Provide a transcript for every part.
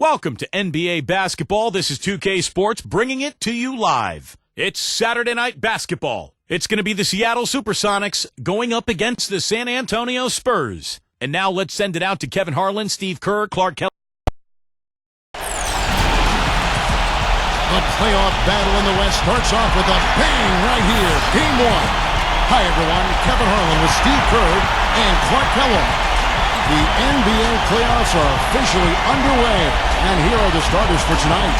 Welcome to NBA basketball. This is 2K Sports bringing it to you live. It's Saturday night basketball. It's going to be the Seattle Supersonics going up against the San Antonio Spurs. And now let's send it out to Kevin Harlan, Steve Kerr, Clark Kelly. The playoff battle in the West starts off with a bang right here. Game one. Hi, everyone. Kevin Harlan with Steve Kerr and Clark Kelly. The NBA playoffs are officially underway, and here are the starters for tonight.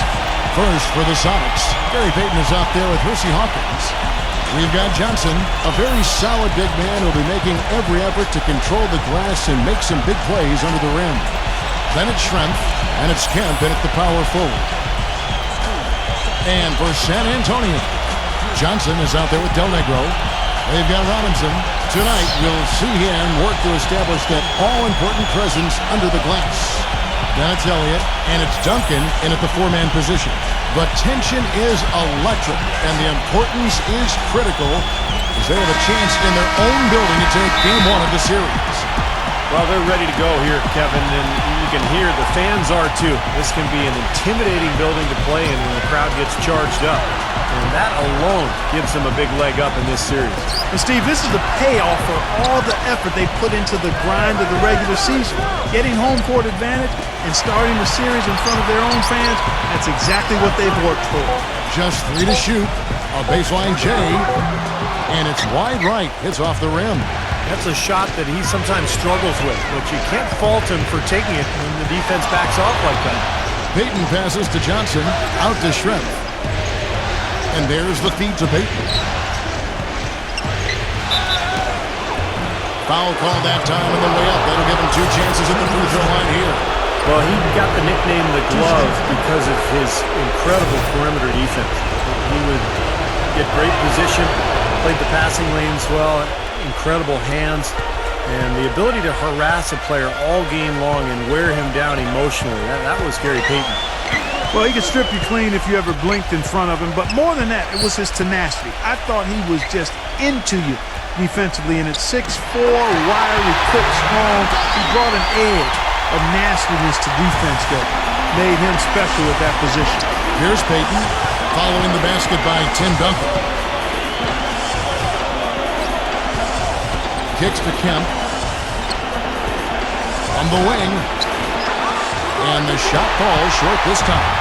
First, for the Sonics, Gary Payton is out there with Hersey Hawkins. We've got Johnson, a very solid big man who will be making every effort to control the glass and make some big plays under the rim. Then it's Schrempf, and it's Kemp in at the power forward. And for San Antonio, Johnson is out there with Del Negro. They've got Robinson. Tonight, we'll see him work to establish that all-important presence under the glass. Then it's Elliott, and it's Duncan in at the four-man position. The tension is electric, and the importance is critical as they have a chance in their own building to take game one of the series. Well, they're ready to go here, Kevin, and you can hear the fans are too. This can be an intimidating building to play in when the crowd gets charged up. And that alone gives them a big leg up in this series. And Steve, this is the payoff for all the effort they put into the grind of the regular season. Getting home court advantage and starting the series in front of their own fans, that's exactly what they've worked for. Just 3 to shoot. A baseline J. And it's wide right. Hits off the rim. That's a shot that he sometimes struggles with, but you can't fault him for taking it when the defense backs off like that. Payton passes to Johnson. Out to Schrempf. And there's the feed to Payton. Foul call that time on the way up. That'll give him 2 chances at the free throw line here. Well, he got the nickname the Glove because of his incredible perimeter defense. He would get great position, played the passing lanes well, incredible hands, and the ability to harass a player all game long and wear him down emotionally. That was Gary Payton. Well, he could strip you clean if you ever blinked in front of him, but more than that, it was his tenacity. I thought he was just into you defensively, and at 6'4", wiry, quick, strong, he brought an edge of nastiness to defense that made him special at that position. Here's Payton, following the basket by Tim Duncan. Kicks to Kemp. On the wing. And the shot falls short this time.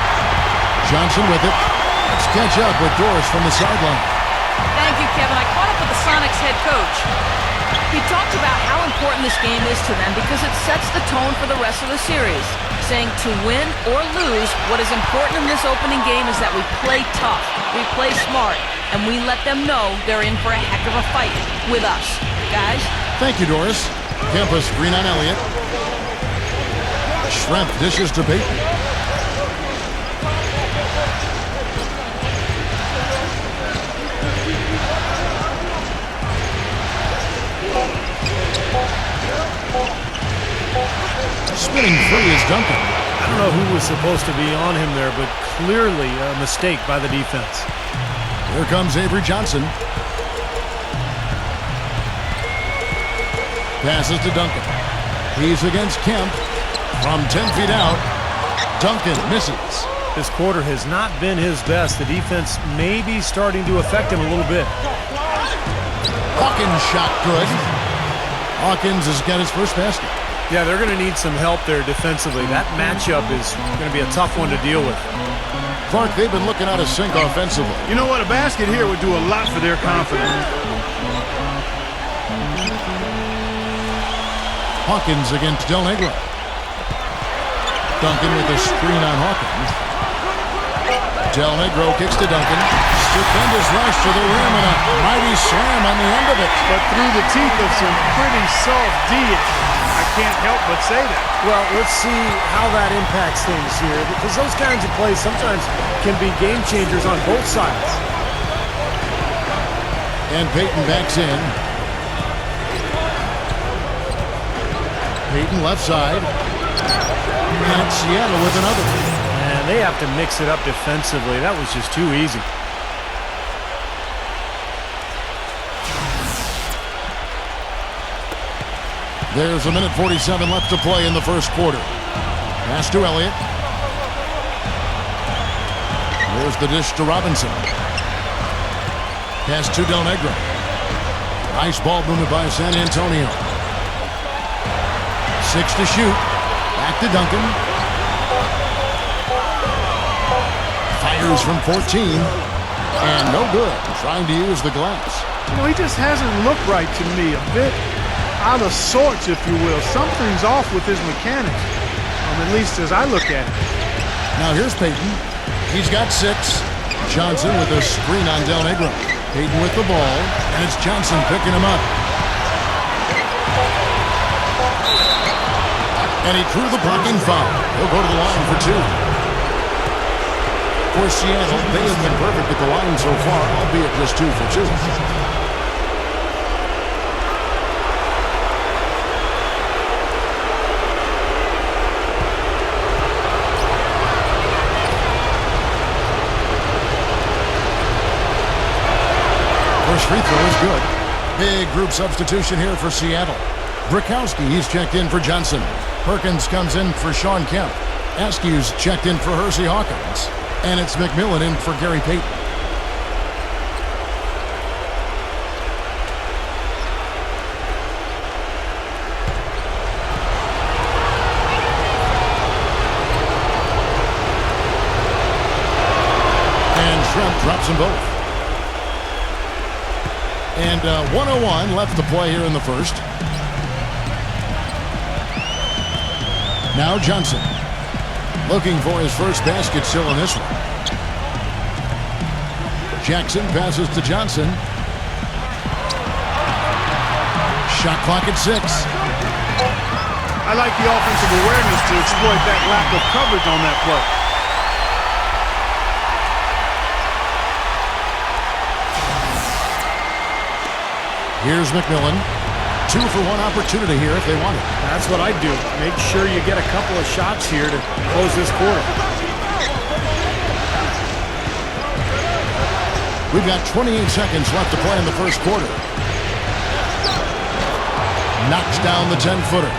Johnson with it. Let's catch up with Doris from the sideline. Thank you, Kevin. I caught up with the Sonics head coach. He talked about how important this game is to them because it sets the tone for the rest of the series, saying to win or lose, what is important in this opening game is that we play tough, we play smart, and we let them know they're in for a heck of a fight with us. Guys? Thank you, Doris. Campus screen on Elliott. Schrempf dishes to Payton. Spinning free is Duncan. I don't know who was supposed to be on him there, but clearly a mistake by the defense. Here comes Avery Johnson. Passes to Duncan. He's against Kemp. From 10 feet out, Duncan misses. This quarter has not been his best. The defense may be starting to affect him a little bit. Hawkins shot good. Hawkins has got his first basket. Yeah, they're going to need some help there defensively. That matchup is going to be a tough one to deal with. Clark, they've been looking out of sync offensively. You know what? A basket here would do a lot for their confidence. Hawkins against Del Negro. Duncan with a screen on Hawkins. Del Negro kicks to Duncan. Stupendous rush to the rim and a mighty slam on the end of it. But through the teeth of some pretty soft D, I can't help but say that. Well, let's see how that impacts things here, because those kinds of plays sometimes can be game changers on both sides. And Payton backs in. Payton left side. And Seattle with another. And they have to mix it up defensively. That was just too easy. There's 1:47 left to play in the first quarter. Pass to Elliott. Here's the dish to Robinson. Pass to Del Negro. Nice ball movement by San Antonio. 6 to shoot. Back to Duncan. Fires from 14. And no good. Trying to use the glass. You know, he just hasn't looked right to me. A bit out of sorts, if you will. Something's off with his mechanics, at least as I look at it. Now here's Payton. He's got 6. Johnson with a screen on Del Negro. Payton with the ball, and it's Johnson picking him up. And he drew the blocking foul. He'll go to the line for 2. For Seattle, they have been perfect at the line so far, albeit just 2 for 2. First free throw is good. Big group substitution here for Seattle. Brikowski, he's checked in for Johnson. Perkins comes in for Sean Kemp. Askew's checked in for Hersey Hawkins. And it's McMillan in for Gary Payton. And Shrimp drops them both. And 1:01 left to play here in the first. Now Johnson. Looking for his first basket still in this one. Jackson passes to Johnson. Shot clock at 6. I like the offensive awareness to exploit that lack of coverage on that play. Here's McMillan. 2 for 1 opportunity here if they want it. That's what I'd do. Make sure you get a couple of shots here to close this quarter. We've got 28 seconds left to play in the first quarter. Knocks down the 10-footer.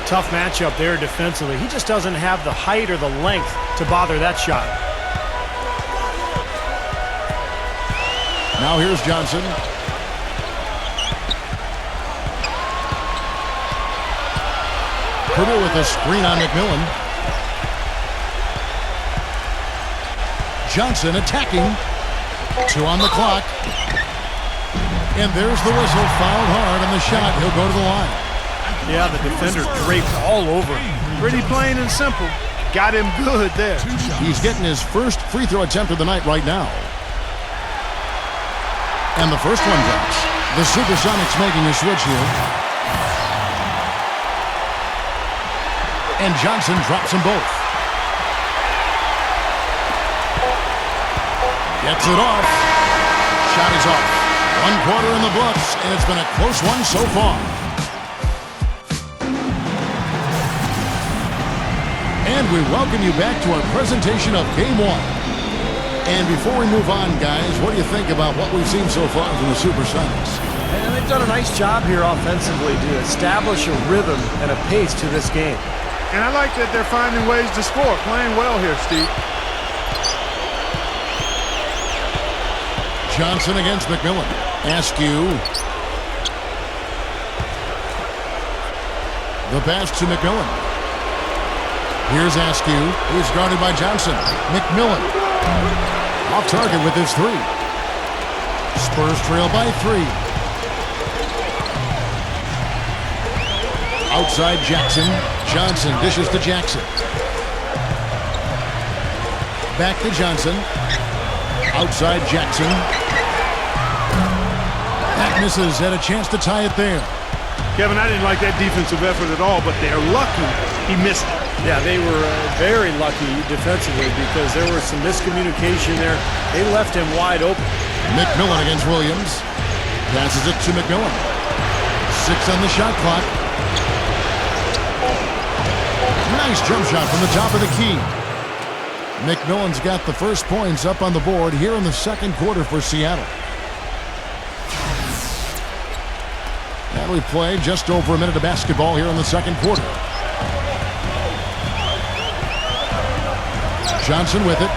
Tough matchup there defensively. He just doesn't have the height or the length to bother that shot. Now here's Johnson. Purdue with a screen on McMillan. Johnson attacking. 2 on the clock. And there's the whistle. Fouled hard on the shot. He'll go to the line. Yeah, the defender draped all over. Pretty plain and simple. Got him good there. He's getting his first free throw attempt of the night right now. And the first one drops. The Supersonics making a switch here. And Johnson drops them both. Gets it off. Shot is off. 1 quarter in the books, and it's been a close one so far. And we welcome you back to our presentation of Game 1. And before we move on, guys, what do you think about what we've seen so far from the Supersonics? And they've done a nice job here offensively to establish a rhythm and a pace to this game. And I like that they're finding ways to score. Playing well here, Steve. Johnson against McMillan. Askew. The pass to McMillan. Here's Askew. He's guarded by Johnson. McMillan. Off target with his 3. Spurs trail by 3. Outside Jackson. Johnson dishes to Jackson. Back to Johnson. Outside Jackson. That misses. Had a chance to tie it there. Kevin, I didn't like that defensive effort at all, but they're lucky he missed it. Yeah, they were very lucky defensively because there was some miscommunication there. They left him wide open. McMillan against Williams. Passes it to McMillan. 6 on the shot clock. Nice jump shot from the top of the key. McMillan's got the first points up on the board here in the second quarter for Seattle. And we played just over a minute of basketball here in the second quarter. Johnson with it.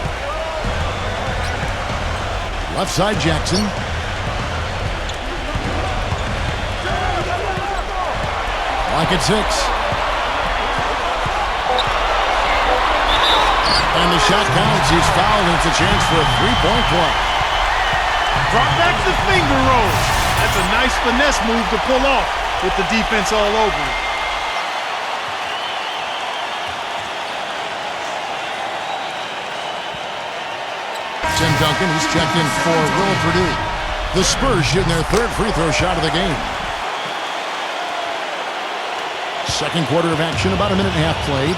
Left side, Jackson. Lock at 6. And the shot counts. He's fouled, and it's a chance for a three-point play. Drop back the finger roll. That's a nice finesse move to pull off with the defense all over him. Tim Duncan, he's checked in for Will Purdue. The Spurs shooting their third free throw shot of the game. Second quarter of action, about a minute and a half played.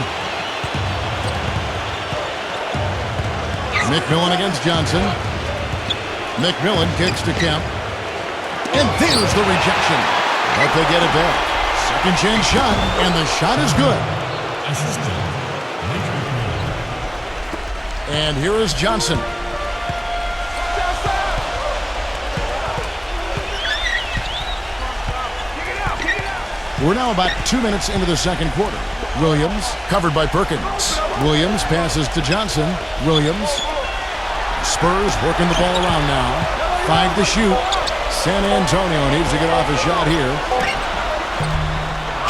McMillan against Johnson. McMillan kicks to Kemp. And there's the rejection. But they get it back. Second chance shot, and the shot is good. And here is Johnson. We're now about 2 minutes into the second quarter. Williams covered by Perkins. Williams passes to Johnson. Williams. Spurs working the ball around now. 5 to shoot. San Antonio needs to get off a shot here.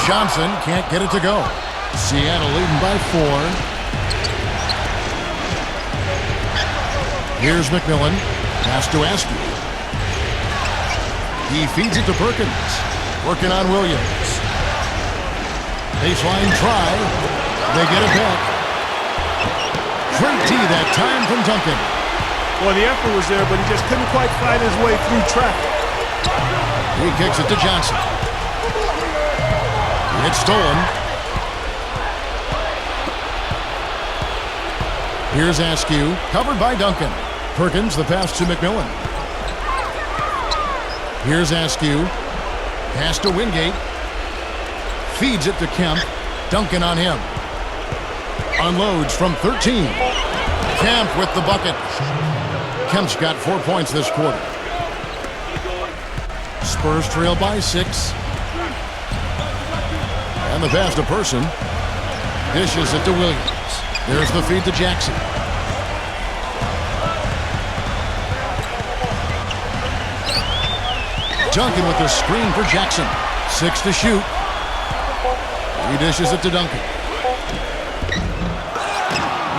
Johnson can't get it to go. Seattle leading by 4. Here's McMillan. Pass to Askew. He feeds it to Perkins. Working on Williams. Baseline try. They get it back. Great D that time from Duncan. Well, the effort was there, but he just couldn't quite fight his way through traffic. He kicks it to Johnson. It's stolen. Here's Askew, covered by Duncan. Perkins, the pass to McMillan. Here's Askew. Pass to Wingate. Feeds it to Kemp. Duncan on him. Unloads from 13. Kemp with the bucket. Kemp's got 4 points this quarter. Spurs trail by 6. And the pass to Person. Dishes it to Williams. There's the feed to Jackson. Duncan with the screen for Jackson. 6 to shoot. He dishes it to Duncan.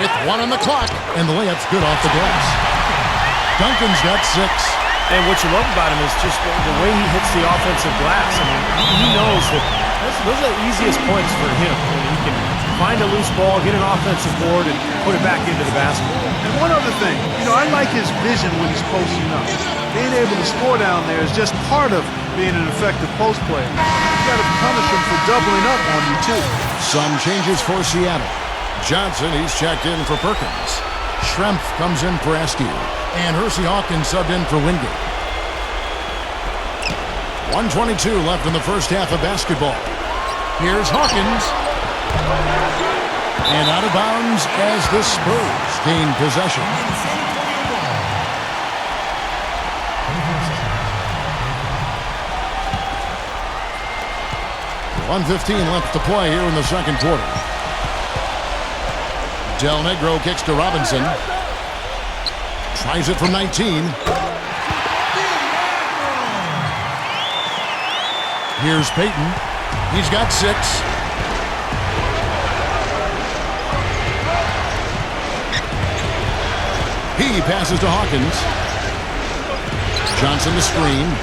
With 1 on the clock, and the layup's good off the glass. Duncan's got 6. And what you love about him is just the way he hits the offensive glass. I mean, he knows that those are the easiest points for him. I mean, he can find a loose ball, get an offensive board, and put it back into the basket. And one other thing, I like his vision when he's posting up. Being able to score down there is just part of being an effective post player. You got to punish him for doubling up on you, too. Some changes for Seattle. Johnson, he's checked in for Perkins. Schrempf comes in for Askew. And Hersey Hawkins subbed in for Wingate. 1:22 left in the first half of basketball. Here's Hawkins. And out of bounds as the Spurs gain possession. 1:15 left to play here in the second quarter. Del Negro kicks to Robinson. Tries it from 19. Here's Payton. He's got 6. He passes to Hawkins. Johnson the screen.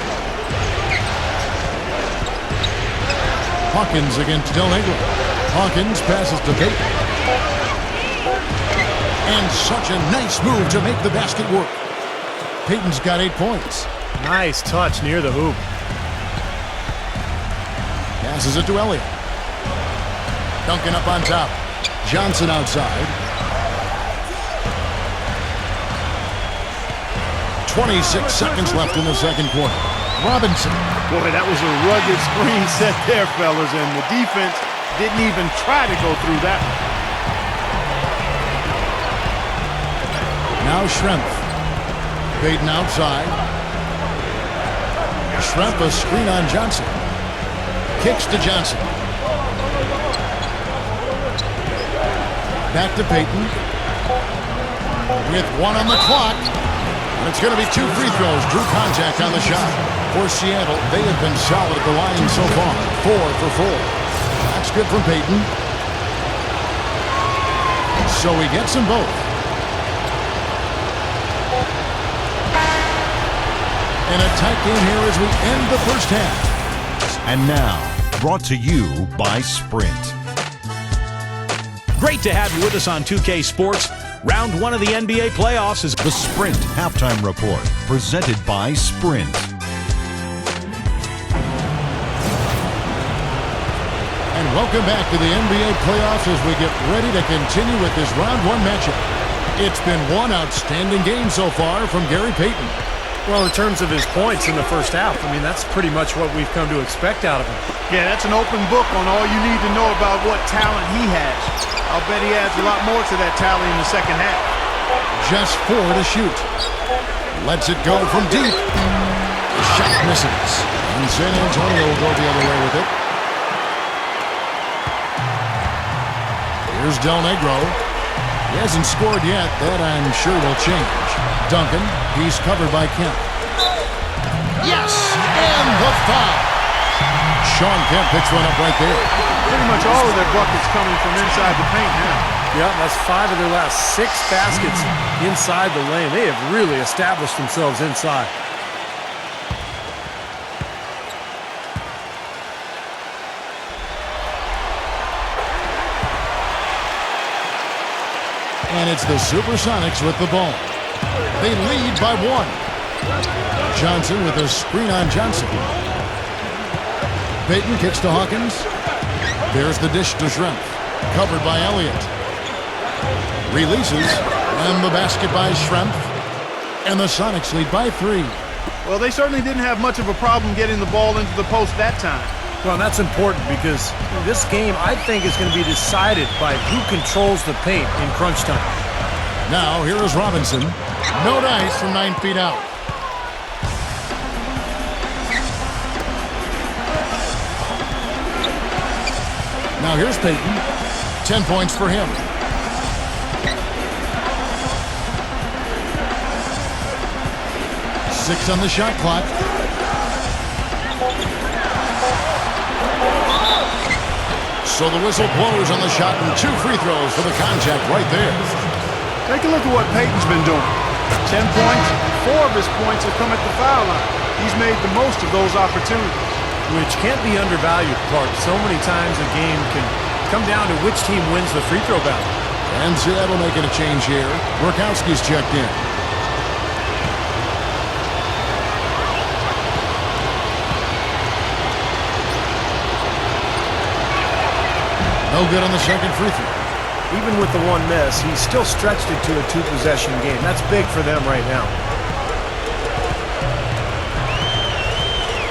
Hawkins against Del Negro. Hawkins passes to Payton. And such a nice move to make the basket work. Payton's got 8 points. Nice touch near the hoop. Passes it to Elliott. Duncan up on top. Johnson outside. 26 seconds left in the second quarter. Robinson. Boy, that was a rugged screen set there, fellas, and the defense didn't even try to go through that one. Now Schrempf. Payton outside. Schrempf a screen on Johnson. Kicks to Johnson. Back to Payton. With 1 on the clock. And it's going to be 2 free throws. Drew contact on the shot. For Seattle, they have been solid at the line so far. 4 for 4. That's good from Payton. So he gets them both. And a tight game here as we end the first half. And now, brought to you by Sprint. Great to have you with us on 2K Sports. Round 1 of the NBA playoffs is The Sprint Halftime Report, presented by Sprint. And welcome back to the NBA playoffs as we get ready to continue with this round 1 matchup. It's been one outstanding game so far from Gary Payton. Well, in terms of his points in the first half, I mean, that's pretty much what we've come to expect out of him. Yeah, that's an open book on all you need to know about what talent he has. I'll bet he adds a lot more to that tally in the second half. Just 4 to shoot. Lets it go from deep. The shot misses. And San Antonio will go the other way with it. Here's Del Negro. He hasn't scored yet. That I'm sure will change. Duncan, he's covered by Kemp. Yes! And the foul. Sean Kemp picks one up right there. Pretty much all of their buckets coming from inside the paint now. Yeah, that's 5 of their last 6 baskets inside the lane. They have really established themselves inside. And it's the Supersonics with the ball. They lead by 1. Johnson with a screen on Johnson. Payton kicks to Hawkins. There's the dish to Shrimp. Covered by Elliott. Releases. And the basket by Shrimp. And the Sonics lead by 3. Well, they certainly didn't have much of a problem getting the ball into the post that time. Well, and that's important because this game, I think, is going to be decided by who controls the paint in crunch time. Now, here is Robinson. No dice from 9 feet out. Now, here's Payton. 10 points for him. 6 on the shot clock. So the whistle blows on the shot and 2 free throws for the contact right there. Take a look at what Payton's been doing. 10 points, 4 of his points have come at the foul line. He's made the most of those opportunities. Which can't be undervalued, Clark. So many times a game can come down to which team wins the free throw battle. And Seattle making a change here. Workowski's checked in. No good on the second free throw. Even with the 1 miss, he's still stretched it to a 2-possession game. That's big for them right now.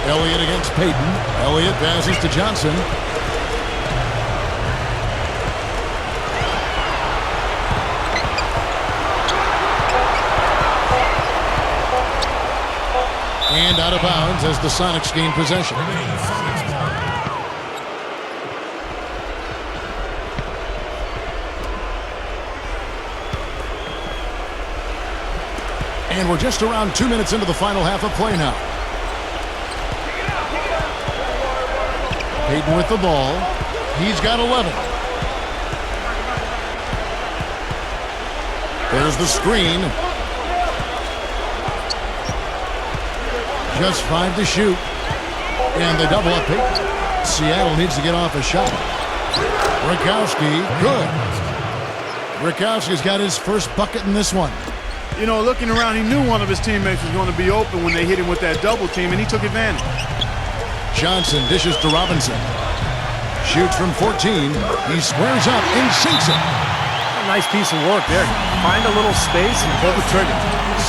Elliott against Payton. Elliott passes to Johnson. And out of bounds as the Sonics gain possession. And we're just around 2 minutes into the final half of play now. Payton with the ball. He's got 11. There's the screen. Just 5 to shoot. And they double up Payton. Seattle needs to get off a shot. Rakowski, good. Rakowski's got his first bucket in this one. You know, looking around, he knew one of his teammates was going to be open when they hit him with that double team, and he took advantage. Johnson dishes to Robinson. Shoots from 14. He squares up and sinks it. A nice piece of work there. Find a little space and pull the trigger.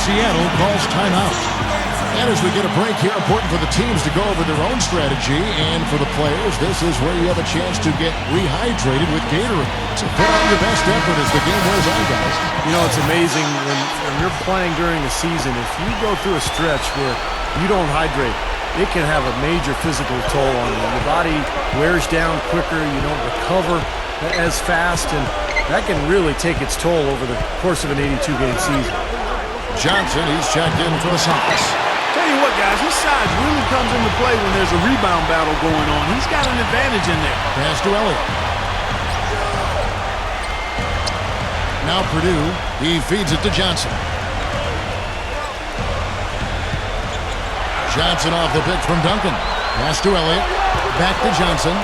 Seattle calls timeout. And as we get a break here, important for the teams to go over their own strategy. And for the players, this is where you have a chance to get rehydrated with Gatorade. So put on your best effort as the game wears on, guys. You know, it's amazing when you're playing during a season, if you go through a stretch where you don't hydrate, it can have a major physical toll on you. Your body wears down quicker, you don't recover as fast, and that can really take its toll over the course of an 82-game season. Johnson, he's checked in for the Sonics. Tell you what, guys, his size really comes into play when there's a rebound battle going on. He's got an advantage in there. Pass to Elliott. Now Purdue, he feeds it to Johnson. Johnson off the pitch from Duncan. Pass to Elliott. Back to Johnson.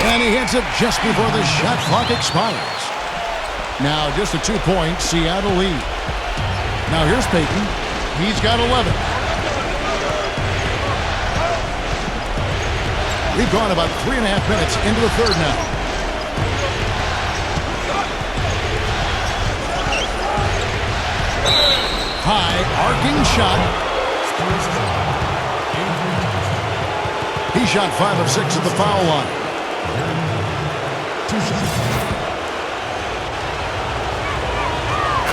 And he hits it just before the shot clock expires. Now just a 2-point Seattle lead. Now here's Payton. He's got 11. We've gone about 3.5 minutes into the third now. High arcing shot. He shot 5 of 6 at the foul line.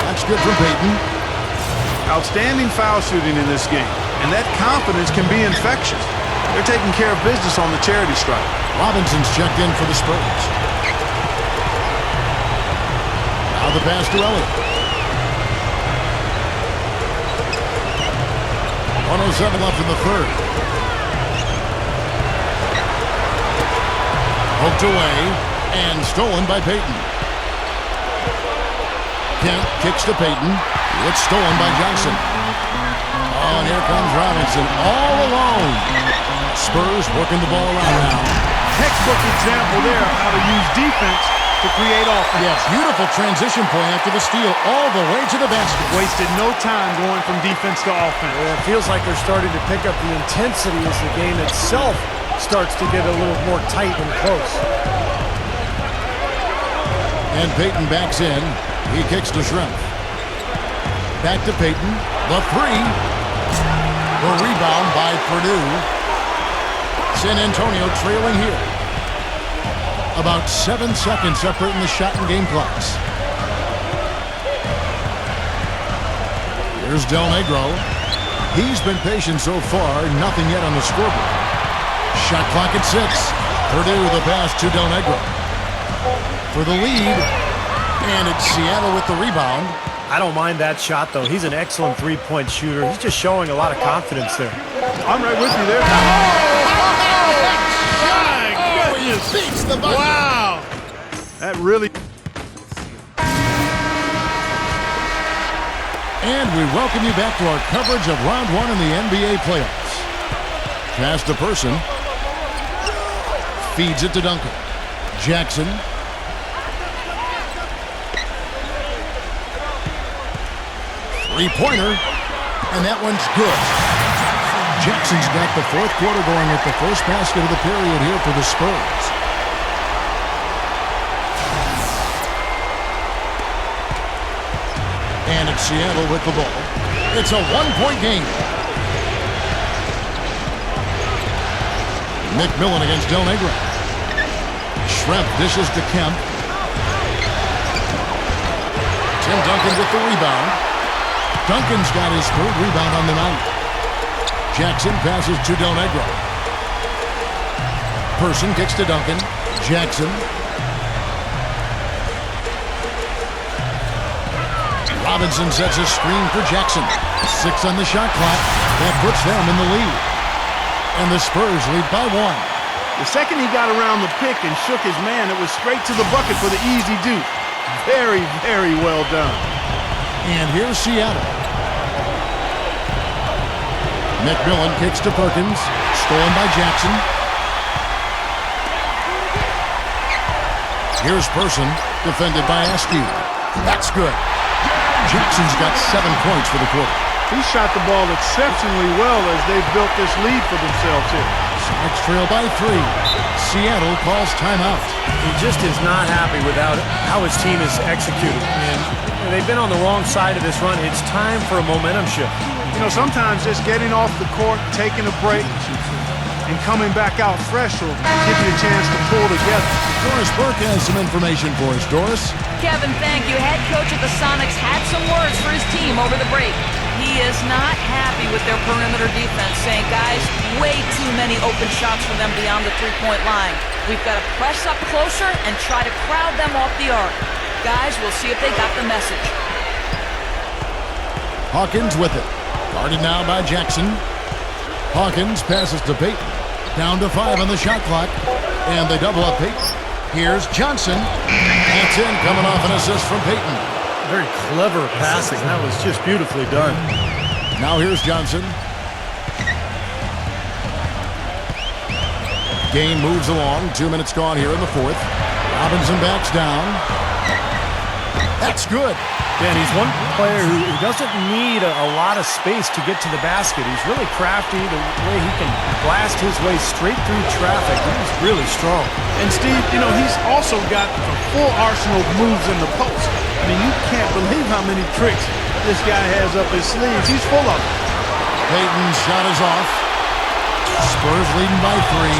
That's good from Payton. Outstanding foul shooting in this game, and that confidence can be infectious. They're taking care of business on the charity stripe. Robinson's checked in for the Spurs. Now the pass to Elliott. 1:07 left in the third. Poked away and stolen by Payton. Kemp kicks to Payton. It's stolen by Johnson. Oh, and here comes Robinson all alone. Spurs working the ball around now. Textbook example there of how to use defense to create offense. Yeah, beautiful transition play after the steal all the way to the basket. Wasted no time going from defense to offense. Yeah, it feels like they're starting to pick up the intensity as the game itself starts to get a little more tight and close. And Payton backs in. He kicks to Shrimp. Back to Payton. The three. The rebound by Purdue. San Antonio trailing here. About 7 seconds separating the shot and game clocks. Here's Del Negro. He's been patient so far. Nothing yet on the scoreboard. Shot clock at 6. Purdue the pass to Del Negro. For the lead. And it's Seattle with the rebound. I don't mind that shot, though. He's an excellent three-point shooter. He's just showing a lot of confidence there. I'm right with you there. He beats the bucket. Wow. That really... And we welcome you back to our coverage of round 1 in the NBA playoffs. Pass to Person. Feeds it to Duncan. Jackson. Three-pointer. And that one's good. Jackson's got the fourth quarter going with the first basket of the period here for the Spurs. And it's Seattle with the ball. It's a one-point game. McMillan against Del Negro. Shrimp dishes to Kemp. Tim Duncan with the rebound. Duncan's got his third rebound on the night. Jackson passes to Del Negro. Person kicks to Duncan. Jackson. Robinson sets a screen for Jackson. 6 on the shot clock. That puts them in the lead. And the Spurs lead by 1. The second he got around the pick and shook his man, it was straight to the bucket for the easy deuce. Very, very well done. And here's Seattle. McMillan kicks to Perkins. Stolen by Jackson. Here's Person. Defended by Askew. That's good. Jackson's got 7 points for the quarter. He shot the ball exceptionally well as they've built this lead for themselves here. Sonics trail by 3. Seattle calls timeout. He just is not happy with how his team is executed. And they've been on the wrong side of this run. It's time for a momentum shift. You know, sometimes just getting off the court, taking a break, and coming back out fresh will give you a chance to pull together. Doris Burke has some information for us. Doris? Kevin, thank you. Head coach of the Sonics had some words for his team over the break. He is not happy with their perimeter defense, saying, guys, way too many open shots for them beyond the three-point line. We've got to press up closer and try to crowd them off the arc. Guys, we'll see if they got the message. Hawkins with it. Guarded now by Jackson. Hawkins passes to Payton. Down to 5 on the shot clock. And they double up Payton. Here's Johnson. That's in, coming off an assist from Payton. Very clever passing. That was just beautifully done. Now here's Johnson. Game moves along. 2 minutes gone here in the fourth. Robinson backs down. That's good. And he's one player who doesn't need a lot of space to get to the basket. He's really crafty. The way he can blast his way straight through traffic, he's really strong. And Steve, you know, he's also got a full arsenal of moves in the post. I mean, you can't believe how many tricks this guy has up his sleeves. He's full of them. Payton's shot is off. Spurs leading by 3.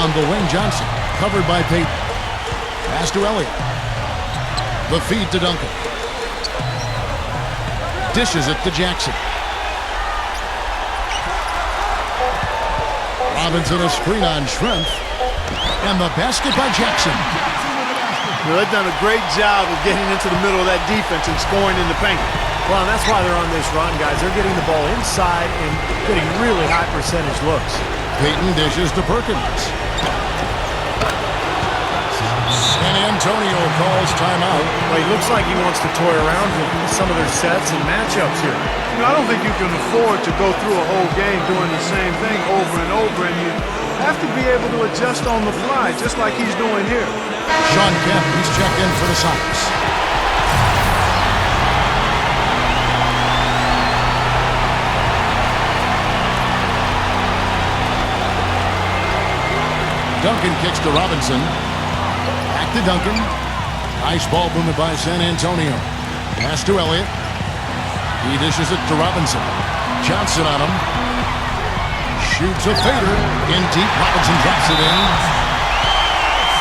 On the wing, Johnson. Covered by Payton. Pass to Elliott. The feed to Duncan. Dishes it to Jackson. Robinson a screen on Shrimp. And the basket by Jackson. Well, they've done a great job of getting into the middle of that defense and scoring in the paint. Well, and that's why they're on this run, guys. They're getting the ball inside and getting really high percentage looks. Payton dishes to Perkins. San Antonio calls timeout. Well, he looks like he wants to toy around with some of their sets and matchups here. You know, I don't think you can afford to go through a whole game doing the same thing over and over, and you have to be able to adjust on the fly, just like he's doing here. Sean Kemp, he's checked in for the Sox. Duncan kicks to Robinson. Back to Duncan. Nice ball movement by San Antonio. Pass to Elliott. He dishes it to Robinson. Johnson on him. Shoots a fader. In deep. Robinson drops it in.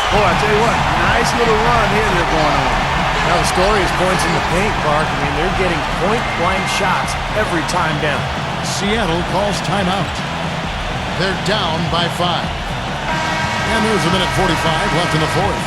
Boy, I tell you what, nice little run here they're going on. Now the story is points in the paint, Clark. I mean, they're getting point-blank shots every time down. Seattle calls timeout. They're down by 5. And there's a minute 45 left in the fourth.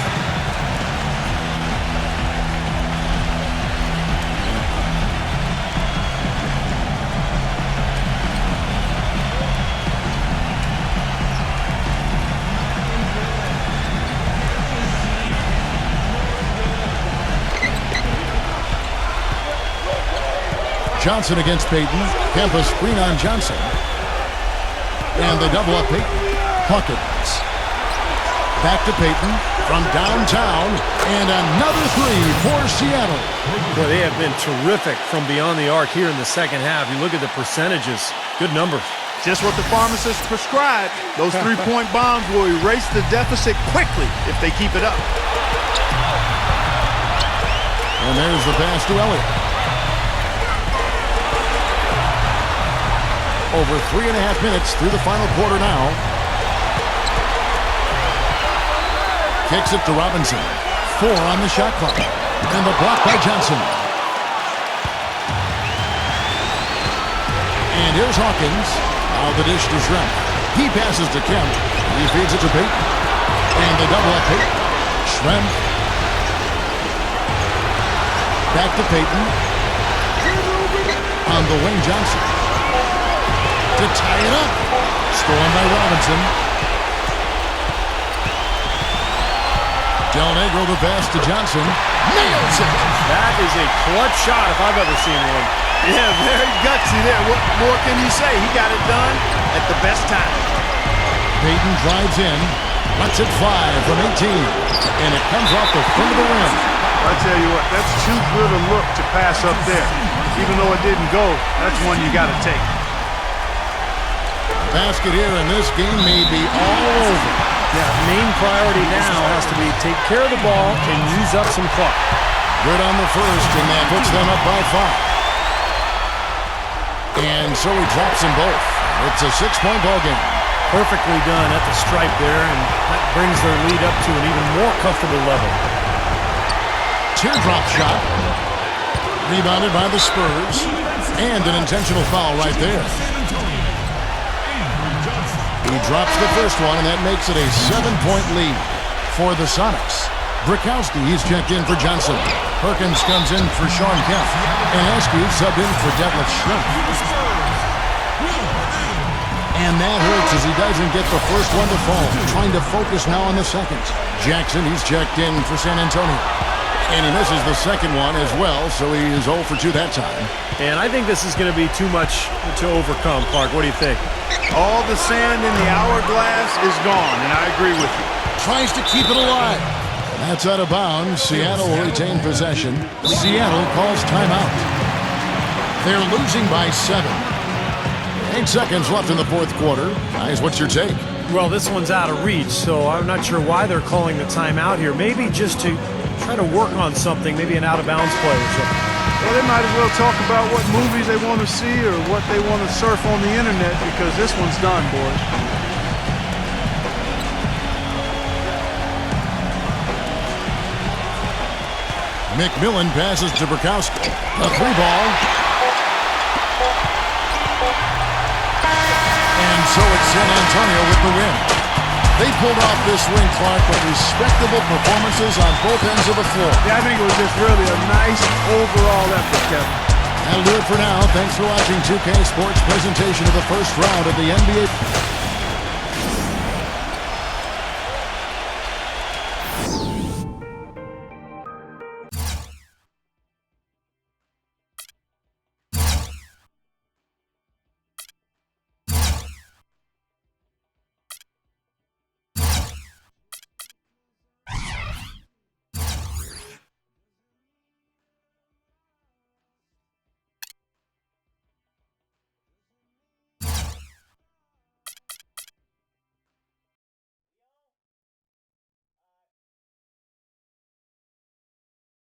Johnson against Payton. Kemp a screen on Johnson. And they double up Payton. Hawkins. Back to Payton from downtown. And another 3 for Seattle. Boy, they have been terrific from beyond the arc here in the second half. You look at the percentages. Good numbers. Just what the pharmacist prescribed. Those 3-point bombs will erase the deficit quickly if they keep it up. And there's the pass to Elliott. Over 3.5 minutes through the final quarter now. Kicks it to Robinson. 4 on the shot clock. And the block by Johnson. And here's Hawkins. Now the dish to Shrimp. He passes to Kemp. He feeds it to Payton. And they double up Payton. Shrimp. Back to Payton. On the wing, Johnson. To tie it up. Stolen by Robinson. Del Negro the pass to Johnson. Nails it. That is a clutch shot if I've ever seen one. Yeah, very gutsy there. What more can you say? He got it done at the best time. Payton drives in. Lets it fly from 18. And it comes off the front of the rim. I tell you what, that's too good a look to pass up there. Even though it didn't go, that's one you got to take. Basket here, and this game may be all over. Yeah, main priority now has to be take care of the ball and use up some clock. Good on the first, and that puts them up by 5. And so he drops them both. It's a 6-point ball game. Perfectly done at the stripe there, and that brings their lead up to an even more comfortable level. Teardrop shot. Rebounded by the Spurs. And an intentional foul right there. He drops the first one, and that makes it a 7-point lead. for the Sonics. Brikowski, he's checked in for Johnson. Perkins comes in for Sean Kemp. And Askew subbed in for Detlef Schrempf. And that hurts as he doesn't get the first one to fall. Trying to focus now on the second. Jackson, he's checked in for San Antonio. And he misses the second one as well, so he is 0 for 2 that time. And I think this is going to be too much to overcome, Clark. What do you think? All the sand in the hourglass is gone, and I agree with you. Tries to keep it alive. That's out of bounds. Seattle will retain possession. Seattle calls timeout. They're losing by 7. 8 seconds left in the fourth quarter. Guys, what's your take? Well, this one's out of reach, so I'm not sure why they're calling the timeout here. Maybe just to try to work on something, maybe an out-of-bounds play or something. Well, they might as well talk about what movies they want to see or what they want to surf on the internet, because this one's done, boys. McMillan passes to Brikowski. A 3-ball. And so it's San Antonio with the win. They pulled off this win, Clark, with respectable performances on both ends of the floor. Yeah, I think it was just really a nice overall effort, Kevin. That'll do it for now. Thanks for watching 2K Sports' presentation of the first round of the NBA.